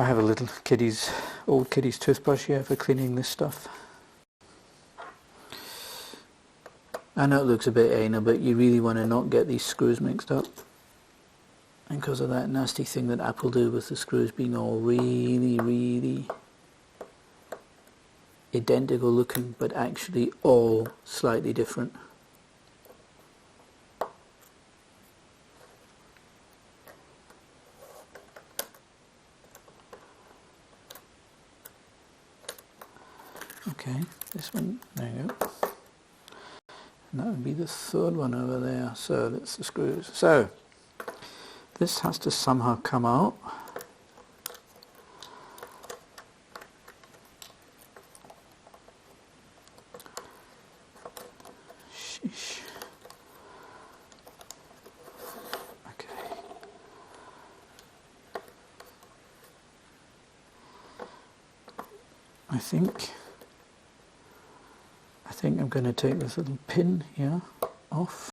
I have a little old kiddie's toothbrush here for cleaning this stuff. I know it looks a bit anal, but you really want to not get these screws mixed up. And because of that nasty thing that Apple do with the screws being all really identical looking, but actually all slightly different. Okay, this one, there you go. And that would be the third one over there. So that's the screws. So this has to somehow come out. Sheesh. Okay. I think I'm going to take this little pin here off.